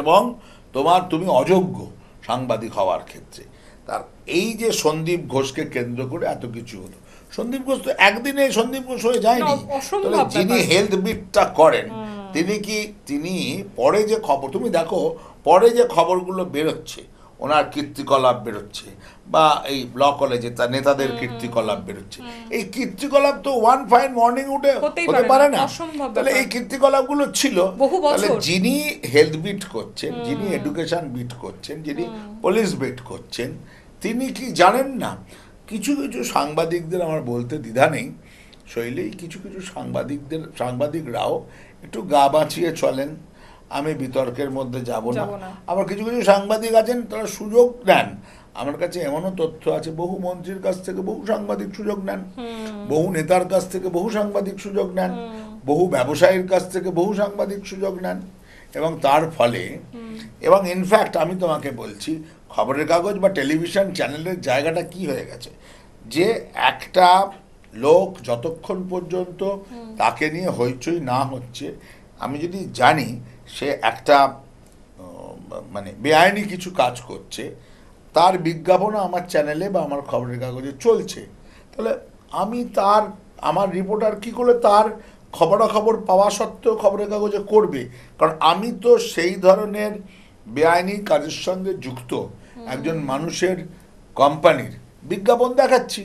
এবং তুমি অযোগ্য সাংবাদিক হওয়ার ক্ষেত্রে। তার এই যে সন্দীপ ঘোষকে কেন্দ্র করে এত কিছু হলো, সন্দীপ ঘোষ তো একদিনে সন্দীপ ঘোষ হয়ে যায়নি। তাহলে যিনি হেলথ বিটটা করেন তিনি পরে যে খবর, তুমি দেখো পরে যে খবরগুলো বেরোচ্ছে, ওনার কীর্তিকলাপ বেরোচ্ছে বা এই ল কলেজে তার নেতাদের কীর্তিকলাপ বেরোচ্ছে, এই কীর্তিকলাপ তো ওয়ান ফাইন মর্নিং উঠে হতে পারে না। তাহলে এই কীর্তিকলাপগুলো ছিল। তাহলে যিনি হেলথ বিট করছেন, যিনি এডুকেশন বিট করছেন, যিনি পুলিশ বিট করছেন, তিনি কি জানেন না? কিছু কিছু সাংবাদিকদের আমার বলতে দ্বিধা নেই, শৈলী কিছু কিছু সাংবাদিকরাও একটু গা বাঁচিয়ে চলেন। আমি বিতর্কের মধ্যে যাব না। আবার কিছু কিছু সাংবাদিক আছেন তারা সুযোগ নেন। আমার কাছে এমনও তথ্য আছে, বহু মন্ত্রীর কাছ থেকে বহু সাংবাদিক সুযোগ নেন, বহু নেতার কাছ থেকে বহু সাংবাদিক সুযোগ নেন, বহু ব্যবসায়ীর কাছ থেকে বহু সাংবাদিক সুযোগ নেন, এবং তার ফলে এবং ইনফ্যাক্ট আমি তোমাকে বলছি, খবরের কাগজ বা টেলিভিশন চ্যানেলের জায়গাটা কি হয়ে গেছে, যে একটা লোক যতক্ষণ পর্যন্ত তাকে নিয়ে হইচই না হচ্ছে, আমি যদি জানি সে একটা মানে বেআইনি কিছু কাজ করছে, তার বিজ্ঞাপনও আমার চ্যানেলে বা আমার খবরের কাগজে চলছে, তাহলে আমার রিপোর্টার কি করে তার খবরাখবর পাওয়া সত্ত্বেও খবরের কাগজে করবে? কারণ আমি তো সেই ধরনের বেআইনি কাজের সঙ্গে যুক্ত একজন মানুষের কোম্পানির বিজ্ঞাপন দেখাচ্ছি।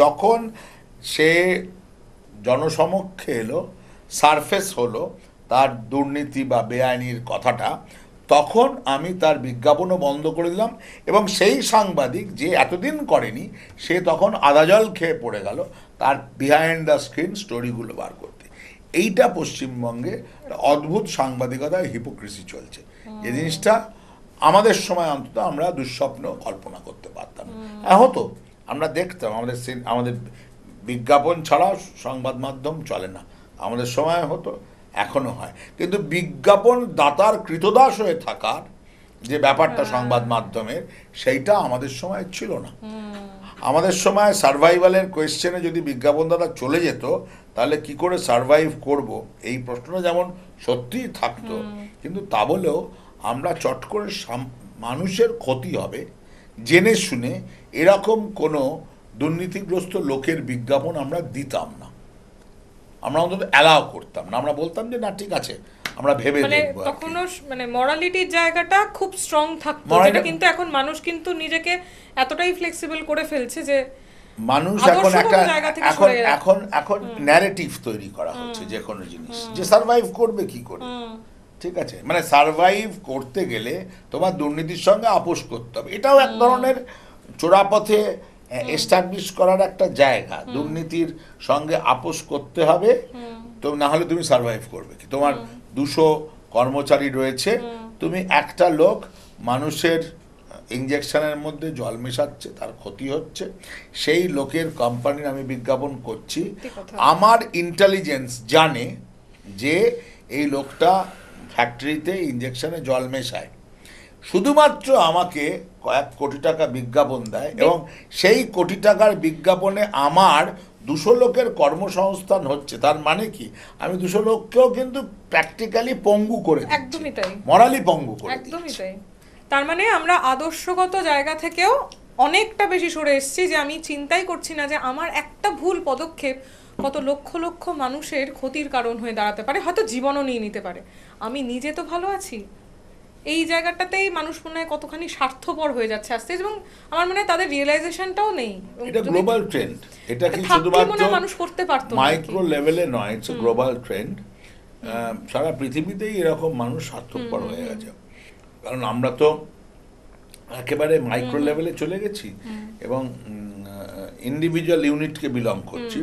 যখন সে জনসমক্ষে এলো, সারফেস হলো তার দুর্নীতি বা বেআইনির কথাটা, তখন আমি তার বিজ্ঞাপনও বন্ধ করে দিলাম, এবং সেই সাংবাদিক যে এতদিন করেনি সে তখন আদা জল খেয়ে পড়ে গেল তার বিহাইন্ড দ্য স্ক্রিন স্টোরিগুলো বার করতে। এইটা পশ্চিমবঙ্গে অদ্ভুত সাংবাদিকতায় হিপোক্রেসি চলছে, যে জিনিসটা আমাদের সময় অন্তত আমরা দুঃস্বপ্ন কল্পনা করতে পারতাম। হতো, আমরা দেখতাম, আমাদের বিজ্ঞাপন ছাড়াও সংবাদ মাধ্যম চলে না, আমাদের সময় হতো, এখনো হয়, কিন্তু বিজ্ঞাপন দাতার কৃতদাস হয়ে থাকার যে ব্যাপারটা সংবাদ মাধ্যমের, সেইটা আমাদের সময় ছিল না। আমাদের সময় সার্ভাইভালের কোয়েশ্চেনে যদি বিজ্ঞাপনদাতা চলে যেত, তাহলে কি করে সার্ভাইভ করব, এই প্রশ্নটা যেমন সত্যিই থাকতো, কিন্তু তা বলেও আমরা চট করে মানুষের ক্ষতি হবে জেনে শুনে এরকম কোনো দুর্নীতিগ্রস্ত লোকের বিজ্ঞাপন আমরা দিতাম না, আমরা অন্তত অ্যালাউ করতাম না। আমরা বলতাম যে না, ঠিক আছে, আমরা ভেবে দেখব। তখনও মানে মরালিটির জায়গাটা খুব স্ট্রং থাকতো, যেটা কিন্তু এখন মানুষ কিন্তু নিজেকে এতটাই ফ্লেক্সিবল করে ফেলছে যে মানুষ এখন ন্যারেটিভ তৈরি করা হচ্ছে যে কোনো জিনিস, যে সারভাইভ করবে কি করে। ঠিক আছে, মানে সারভাইভ করতে গেলে তোমার দুর্নীতির সঙ্গে আপোষ করতে হবে, এটাও এক ধরনের চোরাপথে এস্টাবলিশ করার একটা জায়গা। দুর্নীতির সঙ্গে আপোষ করতে হবে, তো না হলে তুমি সারভাইভ করবে কি? তোমার 200 কর্মচারী রয়েছে, তুমি একটা লোক মানুষের ইঞ্জেকশনের মধ্যে জল মেশাচ্ছে, তার ক্ষতি হচ্ছে, সেই লোকের কোম্পানির আমি বিজ্ঞাপন করছি, আমার ইন্টেলিজেন্স জানে যে এই লোকটা ফ্যাক্টরিতে ইঞ্জেকশনে জল মেশায়, শুধুমাত্র আমাকে কয়েক কোটি টাকা বিজ্ঞাপন দেয়, এবং সেই কোটি টাকার বিজ্ঞাপনে আমার 200 লোকের কর্মসংস্থান হচ্ছে। তার মানে কি, আমি 200 লোককেও কিন্তু প্র্যাকটিক্যালি পঙ্গু করে দিচ্ছি, একদমই তাই, মরালি পঙ্গু করে দিচ্ছি। একদমই তাই। তার মানে আমরা আদর্শগত জায়গা থেকেও অনেকটা বেশি সরে এসেছি, যে আমি চিন্তাই করছি না যে আমার একটা ভুল পদক্ষেপ কত লক্ষ লক্ষ মানুষের ক্ষতির কারণ হয়ে দাঁড়াতে পারে, হয়তো জীবনও নিয়ে নিতে পারে। আমি নিজে তো ভালো আছি, এই জায়গাটাতেই মানুষ মনে হয় কতখানি স্বার্থপর হয়ে যাচ্ছে আস্তে, এবং আমার মনে হয় তাদের রিয়েলাইজেশনটাও নেই। এটা গ্লোবাল ট্রেন্ড, এটা কি শুধুমাত্র মানুষ করতে পারতো মাইক্রো লেভেলে নয়, ইটস গ্লোবাল ট্রেন্ড। সারা পৃথিবীতেই এরকম মানুষ স্বার্থপর হয়ে গেছে, কারণ আমরা তো একেবারে মাইক্রো লেভেলে চলে গেছি এবং ইন্ডিভিজুয়াল ইউনিটকে বিলং করছি।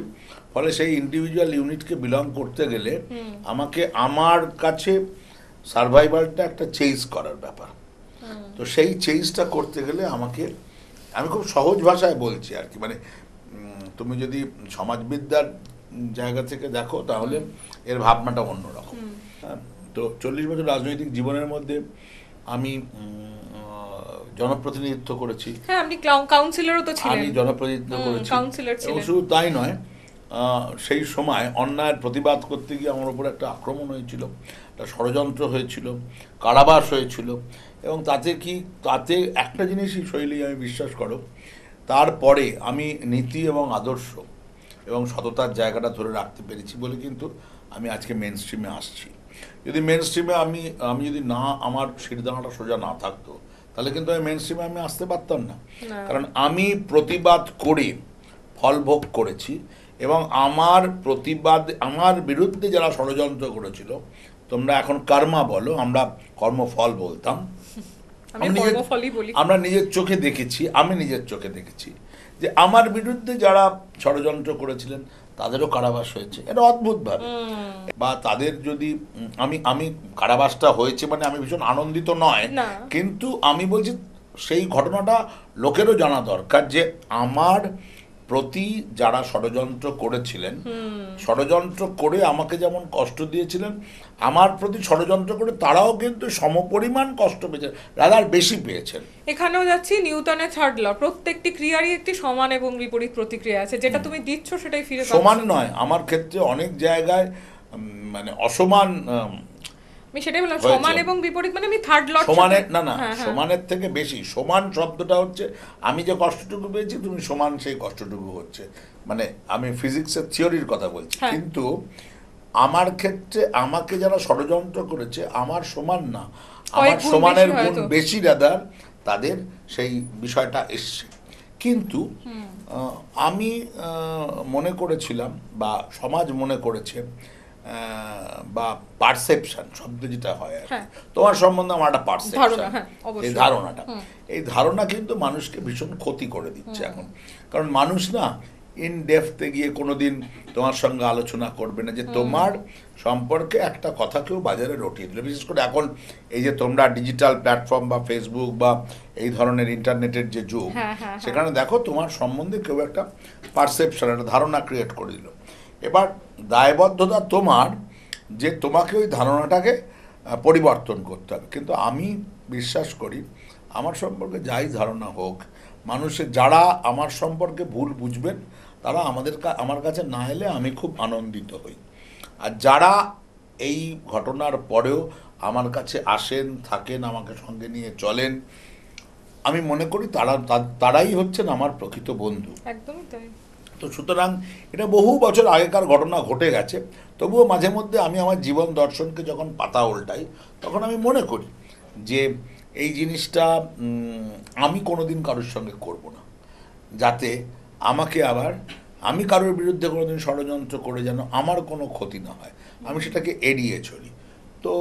ফলে সেই ইন্ডিভিজুয়াল ইউনিটকে বিলং করতে গেলে আমাকে, আমার কাছে সার্ভাইভালটা একটা চেঞ্জ করার ব্যাপার, তো সেই চেঞ্জটা করতে গেলে আমাকে, আমি খুব সহজ ভাষায় বলছি আর কি, মানে তুমি যদি সমাজবিদ্যার জায়গা থেকে দেখো তাহলে এর ভাবনাটা অন্যরকম। তো 40 বছর রাজনৈতিক জীবনের মধ্যে আমি জনপ্রতিনিধিত্ব করেছি। হ্যাঁ, আপনি কাউন্সিলরও তো ছিলেন। আমি জনপ্রতিনিধিত্ব করেছি, কাউন্সিলর ছিলেন। শুধু তাই নয়, সেই সময় অন্যায়ের প্রতিবাদ করতে গিয়ে আমার উপর একটা আক্রমণ হয়েছিল, একটা ষড়যন্ত্র হয়েছিল, কারাবাস হয়েছিল। এবং তাতে একটা জিনিসই শৈলী আমি বিশ্বাস করো, তারপরে আমি নীতি এবং আদর্শ এবং সততার জায়গাটা ধরে রাখতে পেরেছি বলে কিন্তু আমি আজকে মেন স্ট্রিমে আসছি। যদি মেন স্ট্রিমে আমি যদি না, আমার শিরদানাটা সোজা না থাকতো, তাহলে কিন্তু আমি মেন স্ট্রিমে আমি আসতে পারতাম না। কারণ আমি প্রতিবাদ করে ফল ভোগ করেছি, এবং আমার বিরুদ্ধে যারা ষড়যন্ত্র করেছিল, তোমরা এখন কর্মা বলো, আমরা কর্মফল বলতাম, আমরা নিজের চোখে দেখেছি, আমি নিজের চোখে দেখেছি যে আমার বিরুদ্ধে যারা ষড়যন্ত্র করেছিলেন তাদেরও কারাবাস হয়েছে। এটা অদ্ভুতভাবে, বা তাদের যদি আমি কারাবাসটা হয়েছে মানে আমি ভীষণ আনন্দিত নয়, কিন্তু আমি বলছি সেই ঘটনাটা লোকেরও জানা দরকার যে আমার প্রতি যারা ষড়যন্ত্র করেছিলেন, ষড়যন্ত্র করে আমাকে যেমন কষ্ট দিয়েছিলেন, আমার প্রতি ষড়যন্ত্র করে তারাও কিন্তু সমপরিমাণ কষ্ট পেয়েছেন, রাদার বেশি পেয়েছেন। এখানেও যাচ্ছি নিউটনের থার্ড ল, প্রত্যেকটি ক্রিয়ারই একটি সমান এবং বিপরীত প্রতিক্রিয়া আছে, যেটা তুমি দিচ্ছ সেটাই ফিরে পাচ্ছ। সমান নয়, আমার ক্ষেত্রে অনেক জায়গায় মানে অসমান। আমি সেটাই বললাম, সমান এবং বিপরীত মানে আমি থার্ড ল সমানের না, সমানের থেকে বেশি সমান শব্দটা হচ্ছে আমি যে কষ্টটুকু পেয়েছি তুমি সমান সেই কষ্টটুকু হচ্ছে, মানে আমি ফিজিক্সের থিওরির কথা বলছি। কিন্তু আমার ক্ষেত্রে আমাকে যারা ষড়যন্ত্র করেছে আমার সমান না, আমার সমানের গুণ বেশি, রাদার তাদের সেই বিষয়টা এসছে। কিন্তু আমি মনে করেছিলাম বা সমাজ মনে করেছে, বা পারসেপশন শব্দ যেটা হয় আর তোমার সম্বন্ধে আমার একটা পারসেপশন, এই ধারণা কিন্তু মানুষকে ভীষণ ক্ষতি করে দিচ্ছে এখন। কারণ মানুষ না ইন ডেপথে গিয়ে কোনোদিন তোমার সঙ্গে আলোচনা করবে না যে তোমার সম্পর্কে একটা কথা কেউ বাজারে রটিয়ে দিল। বিশেষ করে এখন এই যে তোমরা ডিজিটাল প্ল্যাটফর্ম বা ফেসবুক বা এই ধরনের ইন্টারনেটের যে যুগ, সেখানে দেখো তোমার সম্বন্ধে কেউ একটা পারসেপশন, একটা ধারণা ক্রিয়েট করে দিল। এবার দায়বদ্ধতা তোমার যে তোমাকে ওই ধারণাটাকে পরিবর্তন করতে হবে। কিন্তু আমি বিশ্বাস করি আমার সম্পর্কে যাই ধারণা হোক, মানুষের যারা আমার সম্পর্কে ভুল বুঝবেন তারা আমার কাছে না এলে আমি খুব আনন্দিত হই। আর যারা এই ঘটনার পরেও আমার কাছে আসেন, থাকেন, আমাকে সঙ্গে নিয়ে চলেন, আমি মনে করি তারাই হচ্ছেন আমার প্রকৃত বন্ধু। একদমই তাই। তো সুতরাং এটা বহু বছর আগেকার ঘটনা, ঘটে গেছে। তবুও মাঝে মধ্যে আমি আমার জীবন দর্শনকে যখন পাতা উল্টাই, তখন আমি মনে করি যে এই জিনিসটা আমি কোনোদিন কারোর সঙ্গে করব না, যাতে আমাকে আবার আমি কারোর বিরুদ্ধে কোনোদিন ষড়যন্ত্র করে যেন আমার কোনো ক্ষতি না হয়, আমি সেটাকে এড়িয়ে চলি। তো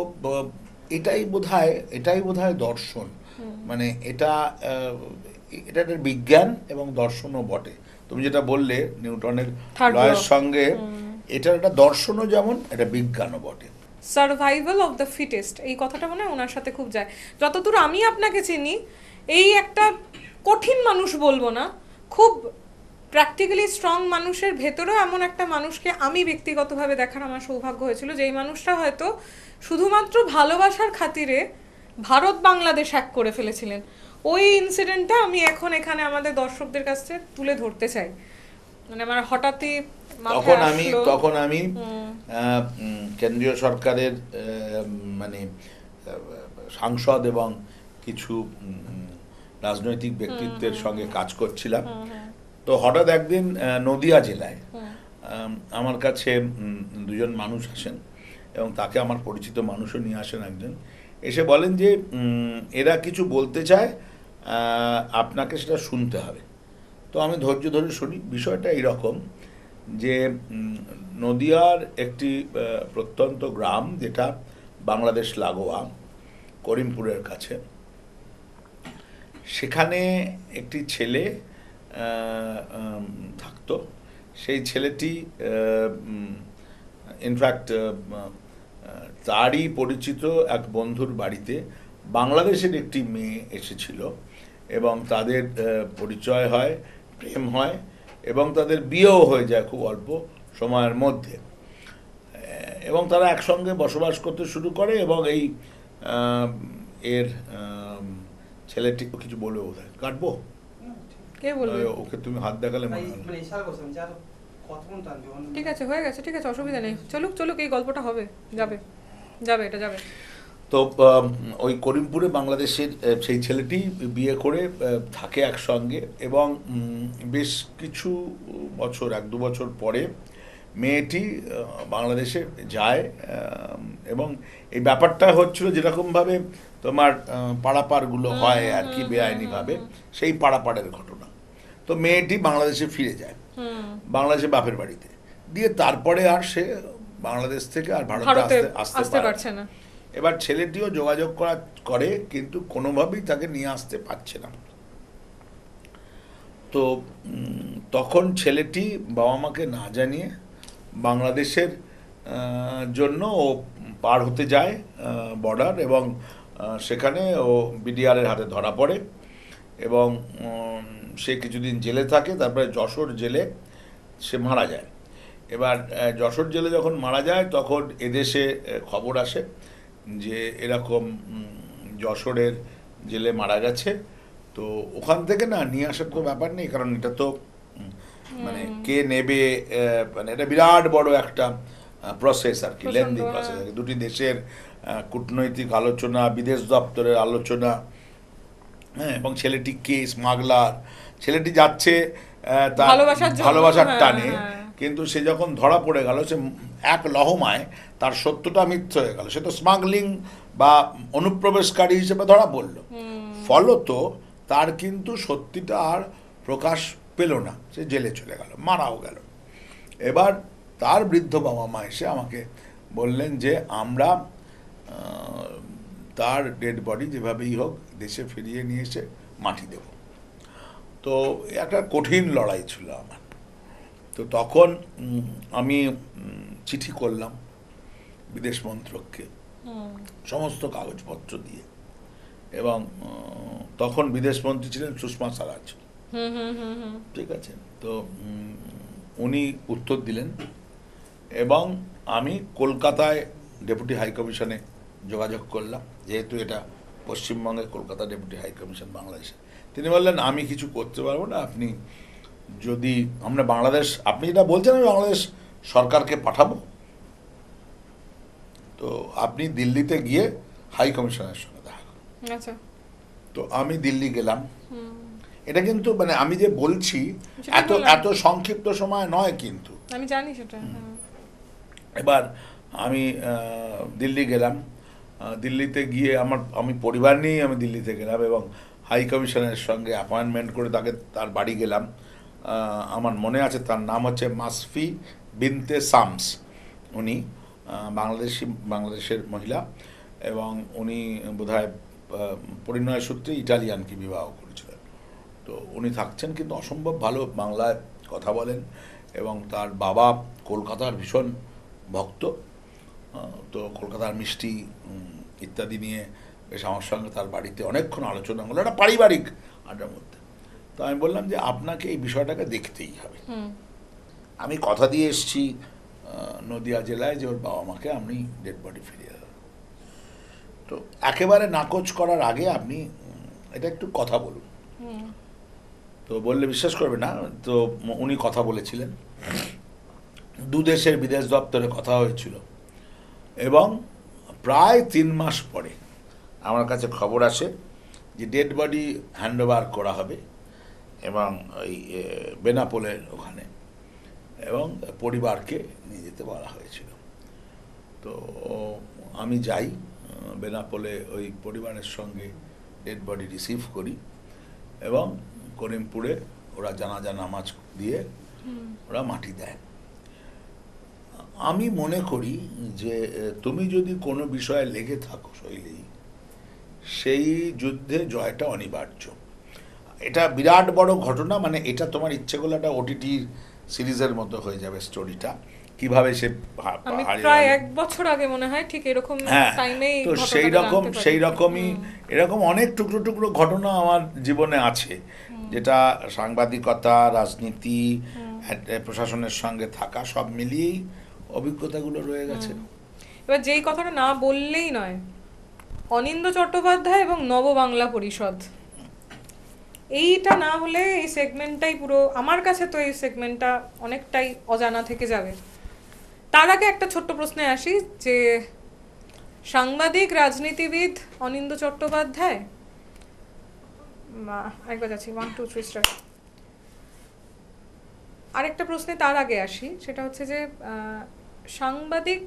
এটাই বোধহয় দর্শন, মানে এটা একটা বিজ্ঞান এবং দর্শনও বটে। তুমি যেটা বললে নিউটনের লয়ের সঙ্গে, এটার একটা দর্শনও যেমন এটা বিজ্ঞানও বটে। সার্ভাইভাল অফ দ্য ফিটেস্ট, এই কথাটা মনে হয় ওনার সাথে খুব যায়। যতদূর আমি আপনাকে চিনি, এই একটা কঠিন মানুষ বলবো না, খুব প্র্যাকটিক্যালি স্ট্রং মানুষের ভেতরেও এমন একটা মানুষকে আমি ব্যক্তিগতভাবে দেখার আমার সৌভাগ্য হয়েছিল, যেই মানুষটা হয়তো শুধুমাত্র ভালোবাসার খাতিরে ভারত বাংলাদেশ এক করে ফেলেছিলেন। ওই ইনসিডেন্টটা আমি এখন এখানে আমাদের দর্শকদের কাছে তুলে ধরতে চাই। মানে আমার হঠাৎই তখন আমি কেন্দ্রীয় সরকারের মানে সাংসদ এবং কিছু রাজনৈতিক ব্যক্তিত্বের সঙ্গে কাজ করছিলাম। তো হঠাৎ একদিন নদিয়া জেলায় আমার কাছে দুজন মানুষ আসেন, এবং তাকে আমার পরিচিত মানুষও নিয়ে আসেন একজন, এসে বলেন যে এরা কিছু বলতে চায়, আপনাকে সেটা শুনতে হবে। তো আমি ধৈর্য ধরে শুনি। বিষয়টা এইরকম যে নদিয়ার একটি প্রত্যন্ত গ্রাম, যেটা বাংলাদেশ লাগোয়া, করিমপুরের কাছে, সেখানে একটি ছেলে থাকতো। সেই ছেলেটি ইনফ্যাক্ট তারই পরিচিত এক বন্ধুর বাড়িতে বাংলাদেশের একটি মেয়ে এসেছিল, এবং তাদের পরিচয় হয়, প্রেম হয়, এবং তাদের বিয়েও হয়ে যায় খুব অল্প সময়ের মধ্যে, এবং তারা একসঙ্গে বসবাস করতে শুরু করে। এবং এই এর ছেলেটি কিছু বলবে বোধহয়, কাটবো, কে বলবে? ওকে তুমি হাত দেখালে ঠিক আছে, হয়ে গেছে, ঠিক আছে, অসুবিধা নেই, চলুক চলুক, এই গল্পটা হবে, যাবে যাবে, এটা যাবে। তো ওই করিমপুরে বাংলাদেশের সেই ছেলেটি বিয়ে করে থাকে একসঙ্গে, এবং বেশ কিছু বছর, 1-2 বছর পরে মেয়েটি বাংলাদেশে যায়, এবং এই ব্যাপারটা হচ্ছিল যেরকমভাবে তোমার পাড়াপাড়গুলো হয় আর কি বেআইনিভাবে, সেই পাড়াপাড়ের ঘটনা। তো মেয়েটি বাংলাদেশে ফিরে যায়, বাংলাদেশে বাপের বাড়িতে দিয়ে, তারপরে আর সে বাংলাদেশ থেকে আর ভারতে আসতে পারছে না। এবার ছেলেটিও যোগাযোগ করে, কিন্তু কোনোভাবেই তাকে নিয়ে আসতে পারছে না। তো তখন ছেলেটি বাবা মাকে না জানিয়ে বাংলাদেশের জন্য ও পার হতে যায় বর্ডার, এবং সেখানে ও বিডিআরের হাতে ধরা পড়ে, এবং সে কিছুদিন জেলে থাকে, তারপরে যশোর জেলে সে মারা যায়। এবার যশোর জেলে যখন মারা যায়, তখন এদেশে খবর আসে যে এরকম যশোরের জেলে মারা গেছে। তো ওখান থেকে না নিয়ে আসার তো ব্যাপার নেই, কারণ এটা তো মানে কে নেবে, মানে এটা বিরাট বড় একটা প্রসেস আর কি, লেন্দি প্রসেস আর কি। দুটি দেশের কূটনৈতিক আলোচনা, বিদেশ দপ্তরের আলোচনা, হ্যাঁ, এবং ছেলেটি কে স্মাগলার, ছেলেটি যাচ্ছে তার ভালোবাসার টানে, কিন্তু সে যখন ধরা পড়ে গেল, সে এক লহমায় তার সত্যটা মিথ্যে হয়ে গেল, সে তো স্মাগলিং বা অনুপ্রবেশকারী হিসেবে ধরা পড়ল। ফলত তার কিন্তু সত্যিটা আর প্রকাশ পেল না, সে জেলে চলে গেল, মারাও গেল। এবার তার বৃদ্ধ বাবা মা এসে আমাকে বললেন যে আমরা তার ডেড বডি যেভাবেই হোক দেশে ফিরিয়ে নিয়ে এসে মাটি দেব। তো একটা কঠিন লড়াই ছিল আমার। তো তখন আমি চিঠি করলাম বিদেশ মন্ত্রককে সমস্ত কাগজপত্র দিয়ে, এবং তখন বিদেশমন্ত্রী ছিলেন সুষমা স্বরাজ, ঠিক আছে। তো উনি উত্তর দিলেন, এবং আমি কলকাতায় ডেপুটি হাই কমিশনে যোগাযোগ করলাম, যেহেতু এটা পশ্চিমবঙ্গের কলকাতা ডেপুটি হাই কমিশন বাংলাদেশে। তিনি বললেন আমি কিছু করতে পারবো না, আপনি যদি আমরা বাংলাদেশ, আপনি যেটা বলছেন আমি বাংলাদেশ সরকারকে পাঠাবো, তো আপনি দিল্লিতে গিয়ে হাই কমিশনের সঙ্গে দেখা করুন। আচ্ছা। তো আমি দিল্লি গেলাম। এটা কিন্তু মানে আমি যে বলছি এত সংক্ষিপ্ত সময় নয়, কিন্তু আমি জানি সেটা। এবার আমি দিল্লি গেলাম। দিল্লিতে গিয়ে আমি পরিবার নিয়েই আমি দিল্লিতে গেলাম, এবং হাই কমিশনের সঙ্গে অ্যাপয়েন্টমেন্ট করে তার বাড়ি গেলাম। আমার মনে আছে তার নাম হচ্ছে মাসফি বিনতে শামস। উনি বাংলাদেশের মহিলা, এবং উনি বোধহয় পরিণয় সূত্রে ইটালিয়ানকে বিবাহ করেছিলেন। তো উনি থাকছেন, কিন্তু অসম্ভব ভালো বাংলায় কথা বলেন, এবং তার বাবা কলকাতার ভীষণ ভক্ত। তো কলকাতার মিষ্টি ইত্যাদি নিয়ে বেশ আমার সঙ্গে তার বাড়িতে অনেকক্ষণ আলোচনা হলো, একটা পারিবারিক আড্ডার মধ্যে। তো আমি বললাম যে আপনাকে এই বিষয়টাকে দেখতেই হবে। আমি কথা দিয়ে এসেছি নদিয়া জেলায় যে ওর বাবা মাকে আমি ডেড বডি ফিরিয়ে দেব। তো একেবারে নাকচ করার আগে আপনি এটা একটু কথা বলুন। তো বললে বিশ্বাস করবে না, তো উনি কথা বলেছিলেন, দু দেশের বিদেশ দপ্তরে কথা হয়েছিল, এবং প্রায় 3 মাস পরে আমার কাছে খবর আসে যে ডেড বডি হ্যান্ডওভার করা হবে, এবং ওই বেনাপোলের ওখানে, এবং পরিবারকে নিয়ে যেতে বলা হয়েছিল। তো আমি যাই বেনাপোলে, ওই পরিবারের সঙ্গে ডেড বডি রিসিভ করি, এবং করিমপুরে ওরা জানাজা নামাজ দিয়ে ওরা মাটি দেয়। আমি মনে করি যে তুমি যদি কোনো বিষয়ে লেগে থাকো শৈলী, সেই যুদ্ধে জয়টা অনিবার্য। এটা বিরাট বড় ঘটনা, মানে এটা তোমার ইচ্ছে করলে একটা ওটিটি সিরিজের মতো হয়ে যাবে স্টোরিটা, কিভাবে সে প্রায় 1 বছর আগে মনে হয় ঠিক এরকম টাইমেই। তো সেই রকমই এরকম অনেক টুকরো টুকরো ঘটনা আমার জীবনে আছে, যেটা সাংবাদিকতা, রাজনীতি, প্রশাসনের সঙ্গে থাকা সব মিলিয়েই অভিজ্ঞতাগুলো রয়ে গেছে। এবার যেই কথাটা না বললেই নয়, অনিন্দ্য চট্টোপাধ্যায় এবং নব বাংলা পরিষদ, এইটা না হলে এই সেগমেন্টটাই পুরো, আমার কাছে তো এই সেগমেন্টটা অনেকটাই অজানা থেকে যাবে। তার আগে একটা ছোট্ট প্রশ্নে আসি, যে সাংবাদিক রাজনীতিবিদ অনিন্দ্য চট্টোপাধ্যায়, একবার যাচ্ছি 1 2 3 স্টার্ট। আরেকটা প্রশ্নে তার আগে আসি, সেটা হচ্ছে যে সাংবাদিক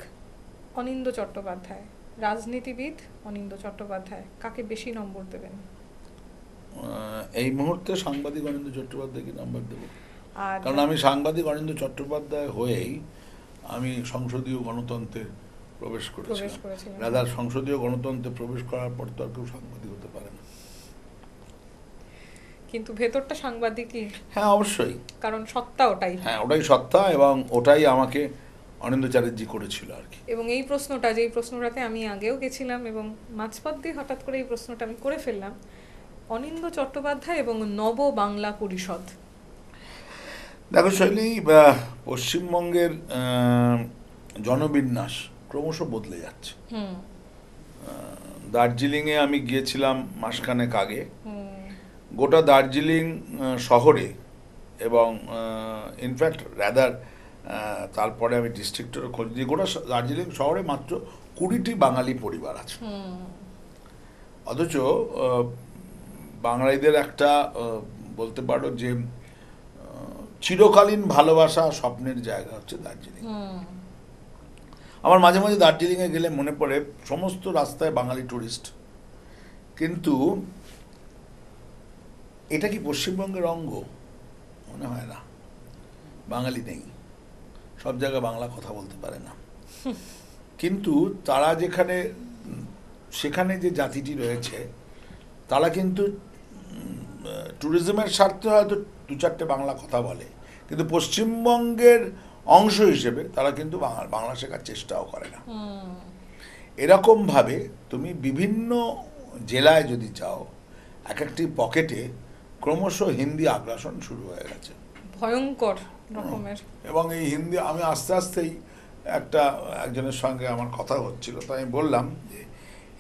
অনিন্দ্য চট্টোপাধ্যায়, রাজনীতিবিদ অনিন্দ্য চট্টোপাধ্যায়, কাকে বেশি নম্বর দেবেন? এই মুহূর্তে সাংবাদিক অনিন্দ্য চট্টোপাধ্যায়কে নাম্বার দেব, কারণ আমি সাংবাদিক অনিন্দ্য চট্টোপাধ্যায় হয়েই আমি সংসদীয় গণতন্ত্রে প্রবেশ করেছিলাম। রাদার সংসদীয় গণতন্ত্রে প্রবেশ করার পর তো আর কেউ সাংবাদিক হতে পারে না। কিন্তু ভেতরটা সাংবাদিকই। হ্যাঁ, অবশ্যই, কারণ সত্তা ওটাই। হ্যাঁ, ওটাই সত্তা, এবং ওটাই আমাকে অনিন্দ্য চ্যাটার্জি করেছিল আর কি। এবং এই প্রশ্নটা, যেই প্রশ্নটাতে আমি আগেও গেছিলাম এবং মাঝপথ দিয়ে হঠাৎ করে এই প্রশ্নটা আমি করে ফেললাম, অনিন্দ্য চট্টোপাধ্যায় এবং নব বাংলা পরিষদ। দেখো শৈলী, পশ্চিমবঙ্গের জনবিন্যাস ক্রমশ বদলে যাচ্ছে। দার্জিলিংয়ে আমি গিয়েছিলাম মাসখানেক আগে। গোটা দার্জিলিং শহরে এবং ইনফ্যাক্ট রাদার তারপরে আমি ডিস্ট্রিক্টেরও খোঁজ দিই, গোটা দার্জিলিং শহরে মাত্র 20টি বাঙালি পরিবার আছে। অথচ বাঙালিদের একটা বলতে পারো যে চিরকালীন ভালোবাসা, স্বপ্নের জায়গা হচ্ছে দার্জিলিং। আমার মাঝে মাঝে দার্জিলিংয়ে গেলে মনে পড়ে সমস্ত রাস্তায় বাঙালি টুরিস্ট, কিন্তু এটা কি পশ্চিমবঙ্গের অঙ্গ? মনে হয় না। বাঙালি নেই, সব জায়গায় বাংলা কথা বলতে পারে না, কিন্তু তারা যেখানে, সেখানে যে জাতিটি রয়েছে তারা কিন্তু ট্যুরিজমের স্বার্থে হয়তো 2-4টে বাংলা কথা বলে, কিন্তু পশ্চিমবঙ্গের অংশ হিসেবে তারা কিন্তু বাংলা শেখার চেষ্টাও করে না। এরকমভাবে তুমি বিভিন্ন জেলায় যদি যাও, এক একটি পকেটে ক্রমশ হিন্দি আগ্রাসন শুরু হয়ে গেছে, ভয়ঙ্কর রকমের। এবং এই হিন্দি, আমি আস্তে আস্তেই একজনের সঙ্গে আমার কথা হচ্ছিল, তো আমি বললাম যে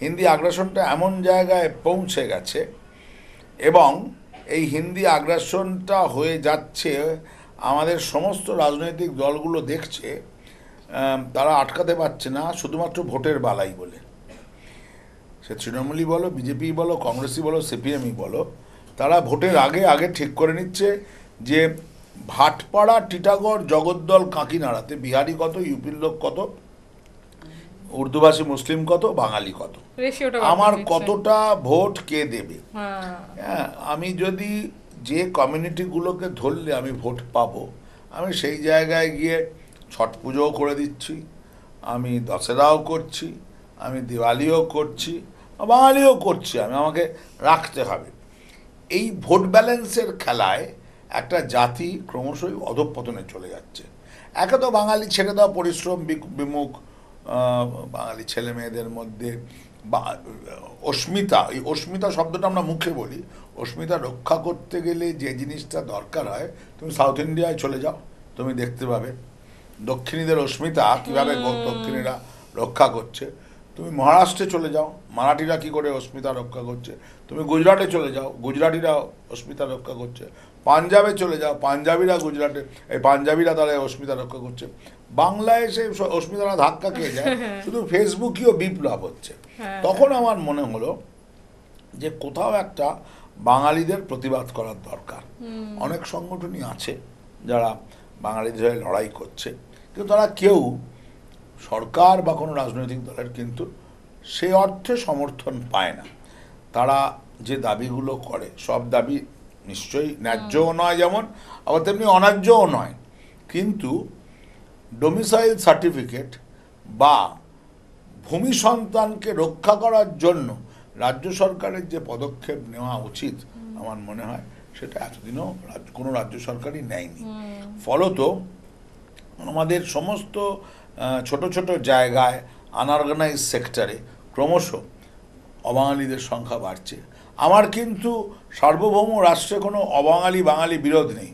হিন্দি আগ্রাসনটা এমন জায়গায় পৌঁছে গেছে, এবং এই হিন্দি আগ্রাসনটা হয়ে যাচ্ছে, আমাদের সমস্ত রাজনৈতিক দলগুলো দেখছে তারা আটকাতে পারছে না, শুধুমাত্র ভোটের বালাই বলে। সে তৃণমূলই বলো, বিজেপি বলো, কংগ্রেসই বলো, সিপিএমই বলো, তারা ভোটের আগে আগে ঠিক করে নিচ্ছে যে ভাটপাড়া, টিটাগড়, জগদ্দল, কাঁকিনাড়াতে বিহারি কত, ইউপির লোক কত, উর্দুভাষী মুসলিম কত, বাঙালি কত, আমার কতটা ভোট কে দেবে। হ্যাঁ, আমি যদি যে কমিউনিটিগুলোকে ধরলে আমি ভোট পাবো, আমি সেই জায়গায় গিয়ে ছট পুজোও করে দিচ্ছি, আমি দশেরাও করছি, আমি দিওয়ালিও করছি, বাঙালিও করছি, আমাকে রাখতে হবে। এই ভোট ব্যালেন্সের খেলায় একটা জাতি ক্রমশই অধঃপতনে চলে যাচ্ছে। একে তো বাঙালি ছেড়ে দেওয়া, পরিশ্রম বিমুখ বাঙালি ছেলে মেয়েদের মধ্যে অস্মিতা, এই অস্মিতা শব্দটা আমরা মুখে বলি, অস্মিতা রক্ষা করতে গেলে যে জিনিসটা দরকার হয়, তুমি সাউথ ইন্ডিয়ায় চলে যাও, তুমি দেখতে পাবে দক্ষিণীদের অস্মিতা কীভাবে দক্ষিণীরা রক্ষা করছে। তুমি মহারাষ্ট্রে চলে যাও, মারাঠিরা কী করে অস্মিতা রক্ষা করছে। তুমি গুজরাটে চলে যাও, গুজরাটিরা অস্মিতা রক্ষা করছে। পাঞ্জাবে চলে যাও, পাঞ্জাবিরা গুজরাটে, এই পাঞ্জাবিরা তারা অস্মিতা রক্ষা করছে। বাংলায় এসে অস্মিতারা ধাক্কা খেয়ে যায়, শুধু ফেসবুকেও বিপ্লব হচ্ছে। তখন আমার মনে হলো যে কোথাও একটা বাঙালিদের প্রতিবাদ করার দরকার। অনেক সংগঠনই আছে যারা বাঙালিদের হয়ে লড়াই করছে, কিন্তু তারা কেউ সরকার বা কোনো রাজনৈতিক দলের কিন্তু সে অর্থে সমর্থন পায় না। তারা যে দাবিগুলো করে, সব দাবি নিশ্চয়ই ন্যায্যও নয় যেমন, আবার তেমনি অন্যায্যও নয়, কিন্তু ডোমিসাইল সার্টিফিকেট বা ভূমি সন্তানকে রক্ষা করার জন্য রাজ্য সরকারের যে পদক্ষেপ নেওয়া উচিত, আমার মনে হয় সেটা এতদিনও কোনো রাজ্য সরকারই নেয়নি। ফলত আমাদের সমস্ত ছোট ছোট জায়গায়, আনঅর্গানাইজ সেক্টরে ক্রমশ অবাঙালিদের সংখ্যা বাড়ছে। আমার কিন্তু সার্বভৌম রাষ্ট্রে কোনো অবাঙালি বাঙালি বিরোধ নেই।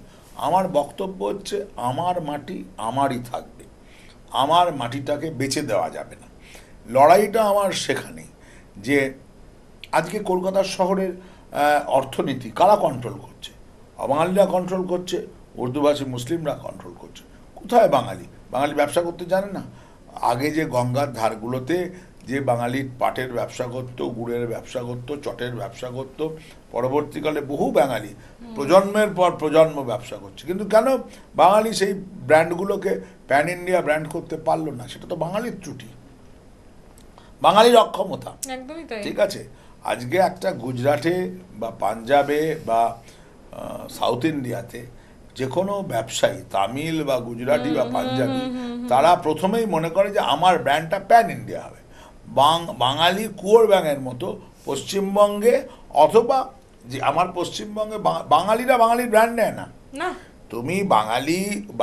আমার বক্তব্য হচ্ছে আমার মাটি আমারই থাকবে, আমার মাটিটাকে বেচে দেওয়া যাবে না। লড়াইটা আমার সেখানে যে আজকে কলকাতা শহরের অর্থনীতি কারা কন্ট্রোল করছে? অবাঙালিরা কন্ট্রোল করছে, উর্দুভাষী মুসলিমরা কন্ট্রোল করছে। কোথায় বাঙালি? বাঙালি ব্যবসা করতে জানে না। আগে যে গঙ্গার ধারগুলোতে যে বাঙালি পাটের ব্যবসা করত, গুড়ের ব্যবসা করত, চটের ব্যবসা করত, পরবর্তীকালে বহু বাঙালি প্রজন্মের পর প্রজন্ম ব্যবসা করছে। কিন্তু কেন বাঙালি সেই ব্র্যান্ডগুলোকে প্যান ইন্ডিয়া ব্র্যান্ড করতে পারলো না? সেটা তো বাঙালির ত্রুটি, বাঙালির অক্ষমতা। একদমই তাই। ঠিক আছে, আজকে একটা গুজরাটে বা পাঞ্জাবে বা সাউথ ইন্ডিয়াতে যে কোনো ব্যবসায়ী, তামিল বা গুজরাটি বা পাঞ্জাবি, তারা প্রথমেই মনে করে যে আমার ব্র্যান্ডটা প্যান ইন্ডিয়া হবে। বাঙালি কুয়োর ব্যাঙের মতো পশ্চিমবঙ্গে, অথবা যে আমার পশ্চিমবঙ্গে বাঙালিরা বাঙালির ব্র্যান্ড নেয় না। তুমি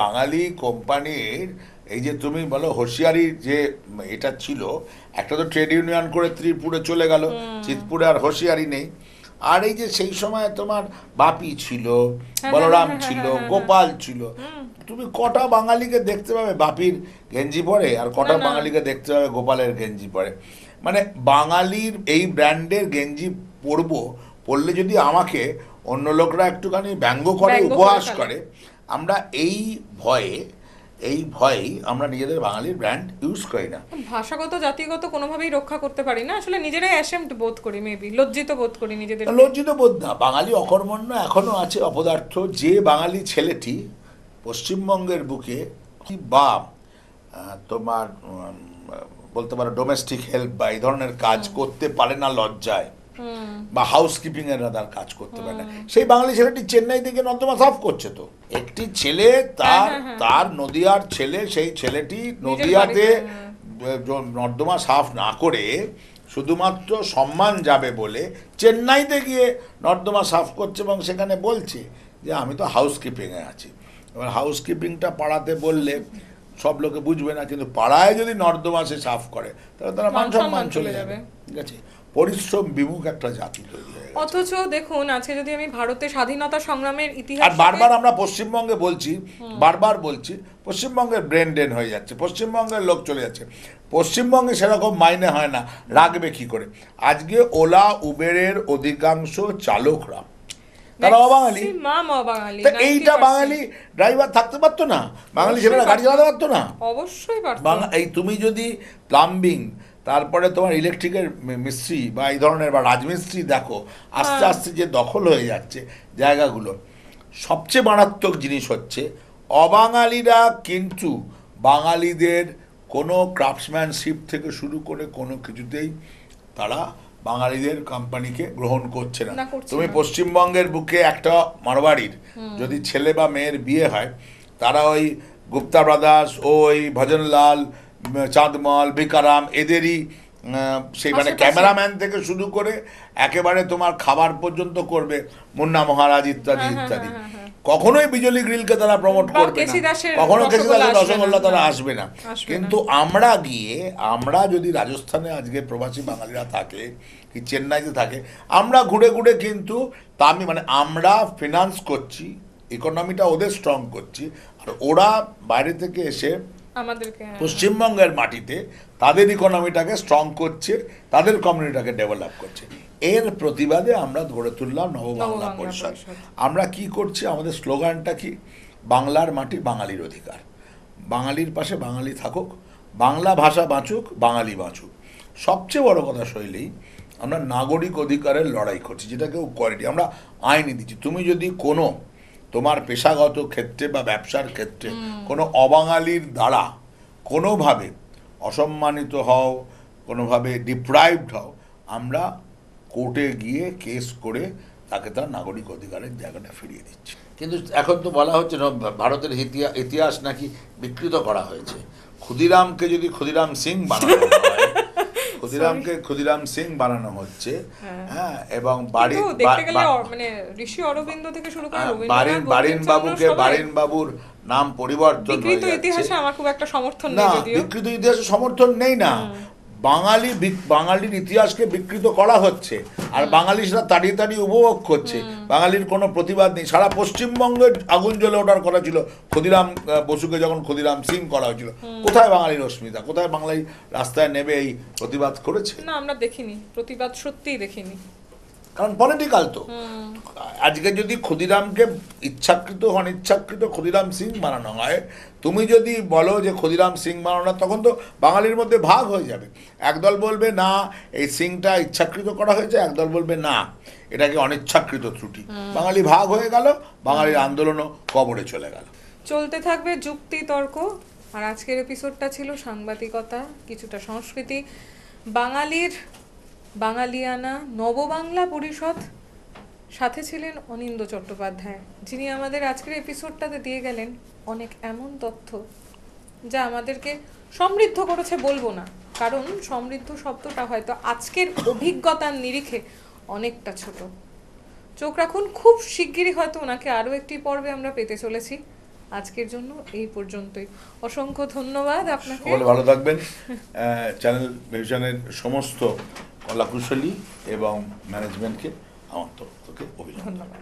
বাঙালি কোম্পানির এই যে তুমি বলো হোশিয়ারির যে এটা ছিল, একটা তো ট্রেড ইউনিয়ন করে ত্রিপুরে চলে গেল, চিতপুরে আর হোশিয়ারি নেই। আর এই যে সেই সময় তোমার বাপি ছিল, বলরাম ছিল, গোপাল ছিল, তুমি কটা বাঙালিকে দেখতে পাবে বাপির গেঞ্জি পরে, আর কটা বাঙালিকে দেখতে পাবে গোপালের গেঞ্জি পরে? মানে বাঙালির এই ব্র্যান্ডের গেঞ্জি পরলে যদি আমাকে অন্য লোকরা একটুখানি ব্যঙ্গ করে, উপহাস করে, আমরা এই ভয়েই আমরা নিজেদের বাঙালির ব্র্যান্ড ইউজ করি না। ভাষাগত জাতিগত কোনোভাবেই রক্ষা করতে পারি না, আসলে নিজেরাই অ্যাশেমড বোধ করি, মেবি লজ্জিত বোধ করি নিজেদের। লজ্জিত বোধ না, বাঙালি অকর্মণ্য এখনো আছে, অপদার্থ। যে বাঙালি ছেলেটি পশ্চিমবঙ্গের বুকে বা তোমার বলতে পারো ডোমেস্টিক হেল্প বা এই ধরনের কাজ করতে পারে না লজ্জায়, বা হাউসকিপিং এর তার কাজ করতে পারে না, সেই বাঙালি ছেলেটি চেন্নাই থেকে নর্দমা সাফ করছে। তো একটি ছেলে তার নদিয়ার ছেলে, সেই ছেলেটি নদিয়াতে নর্দমা সাফ না করে শুধুমাত্র সম্মান যাবে বলে চেন্নাইতে গিয়ে নর্দমা সাফ করছে, এবং সেখানে বলছে যে আমি তো হাউসকিপিংয়ে আছি। এবার হাউসকিপিংটা পাড়াতে বললে সব লোকে বুঝবে না, কিন্তু পাড়ায় যদি নর্দমা সে সাফ করে তাহলে তারা মান সম্মান চলে যাবে। ঠিক আছে, পরিশ্রম বিমুখ একটা জাতি তৈরি হয়ে গেছে। অথচ দেখুন আজকে যদি আমি ভারতের স্বাধীনতা সংগ্রামের ইতিহাস, আর বারবার আমরা পশ্চিমবঙ্গে বলছি, পশ্চিমবঙ্গের ব্রেন ড্রেন হয়ে যাচ্ছে, পশ্চিমবঙ্গের লোক চলে যাচ্ছে। পশ্চিমবঙ্গে সেরকম মাইনে হয় না, রাখবে কি করে? আজকে ওলা উবেরের অধিকাংশ চালকরা তারা অবাঙালি। এইটা বাঙালি ড্রাইভার থাকতে পারতো না? বাঙালি ছেলেরা গাড়ি চালাতে পারতো না? অবশ্যই পারতো। এই তুমি যদি প্লাম্বিং, তারপরে তোমার ইলেকট্রিকের মিস্ত্রি বা এই ধরনের বা রাজমিস্ত্রি দেখো, আস্তে আস্তে যে দখল হয়ে যাচ্ছে জায়গাগুলো, সবচেয়ে মারাত্মক জিনিস হচ্ছে অবাঙালিরা কিন্তু বাঙালিদের কোনো ক্রাফটসম্যানশিপ থেকে শুরু করে কোনো কিছুতেই তারা বাঙালিদের কোম্পানিকে গ্রহণ করছে না। তুমি পশ্চিমবঙ্গের বুকে একটা মারওয়াড়ির যদি ছেলে বা মেয়ের বিয়ে হয়, তারা ওই গুপ্তা ব্রাদার্স, ওই ভজনলাল, চাঁদমল, ভিকারাম, এদেরই সেই মানে ক্যামেরাম্যান থেকে শুরু করে একেবারে তোমার খাবার পর্যন্ত করবে, মুন্না মহারাজ ইত্যাদি ইত্যাদি। কখনোই বিজলি গ্রিলকে তারা প্রমোট করবে না, কখনো কেসিদাসের রসগোল্লা তারা আসবে না। কিন্তু আমরা যদি রাজস্থানে আজকে প্রবাসী বাঙালিরা থাকে, কি চেন্নাইতে থাকে, আমরা ঘুরে ঘুরে কিন্তু মানে আমরা ফিনান্স করছি, ইকোনমিটা ওদের স্ট্রং করছি, আর ওরা বাইরে থেকে এসে পশ্চিমবঙ্গের মাটিতে তাদের ইকোনমিটাকে স্ট্রং করছে, তাদের কমিউনিটিটাকে ডেভেলপ করছে। এর প্রতিবাদে আমরা গড়ে তুললাম নববাংলা পরিষদ। আমরা কি করছি? আমাদের স্লোগানটা কি? বাংলার মাটি বাঙালির অধিকার, বাঙালির পাশে বাঙালি থাকুক, বাংলা ভাষা বাঁচুক, বাঙালি বাঁচুক। সবচেয়ে বড় কথা শৈলী, আমরা নাগরিক অধিকারের লড়াই করছি, যেটা কেউ করেনি। আমরা আইনি দিচ্ছি। তুমি যদি কোনো তোমার পেশাগত ক্ষেত্রে বা ব্যবসার ক্ষেত্রে কোনো অবাঙালির দ্বারা কোনোভাবে অসম্মানিত হও, কোনোভাবে ডিপ্রাইভড হও, আমরা কোর্টে গিয়ে কেস করে তাকে তার নাগরিক অধিকারের জায়গাটা ফিরিয়ে দিচ্ছি। কিন্তু এখন তো বলা হচ্ছে ভারতের ইতিহাস নাকি বিকৃত করা হয়েছে। ক্ষুদিরামকে যদি ক্ষুদিরাম সিং বানানো হয়, ক্ষুদিরাম সিং বানানো হচ্ছে, হ্যাঁ, এবং বারিন বাবুর নাম পরিবর্তন হয়ে যাচ্ছে। ইতিহাসে আমার খুব একটা সমর্থন নেই, বিকৃত ইতিহাসে সমর্থন নেই না। বাঙালির ইতিহাসকে বিকৃত করা হচ্ছে, আর বাঙালি সেটা তাড়িয়ে তাড়িয়ে উপভোগ করছে। বাঙালির কোনো প্রতিবাদ নেই। সারা পশ্চিমবঙ্গের আগুন জ্বলে ওঠার কথা ছিল ক্ষুদিরাম বসুকে যখন ক্ষুদিরাম সিং করা হয়েছিল। কোথায় বাঙালির অস্মিতা? কোথায় বাঙালি রাস্তায় নেবে এই প্রতিবাদ করেছে? না, আমরা দেখিনি প্রতিবাদ, সত্যিই দেখিনি। কারণ পলিটিক্যাল তো। আজকে যদি ক্ষুদিরামকে ইচ্ছাকৃত অনিচ্ছাকৃত ক্ষুদিরাম সিং বানানো হয়, তুমি যদি বলো যে ক্ষুদিরাম সিং বানানো না, তখন তো বাঙালির মধ্যে ভাগ হয়ে যাবে। একদল বলবে না এই সিংটা ইচ্ছাকৃত করা হয়েছে, একদল বলবে না এটাকে অনিচ্ছাকৃত ত্রুটি। বাঙালি ভাগ হয়ে গেল, বাঙালির আন্দোলনও কবরে চলে গেল। চলতে থাকবে যুক্তি তর্ক। আর আজকের এপিসোডটা ছিল সাংবাদিকতা, কিছুটা সংস্কৃতি, বাঙালিয়ানা, নববাংলা পরিষদ। সাথে ছিলেন অনিন্দ্য চট্টোপাধ্যায়, যিনি আমাদের আজকের এপিসোডটাতে দিয়ে গেলেন অনেক এমন তথ্য যা আমাদেরকে সমৃদ্ধ করেছে বলবো না, কারণ সমৃদ্ধ শব্দটা হয়তো আজকের অভিজ্ঞতার নিরিখে অনেকটা ছোট। চোখ রাখুন, খুব শিগগিরই হয়তো ওনাকে আরও একটি পর্বে আমরা পেতে চলেছি। আজকের জন্য এই পর্যন্তই। অসংখ্য ধন্যবাদ আপনাকে। সকলে ভালো থাকবেন। চ্যানেল ভিশনের সমস্ত কলাকুশলী এবং ম্যানেজমেন্টকে আমার তরফ থেকে অভিনন্দন। ধন্যবাদ।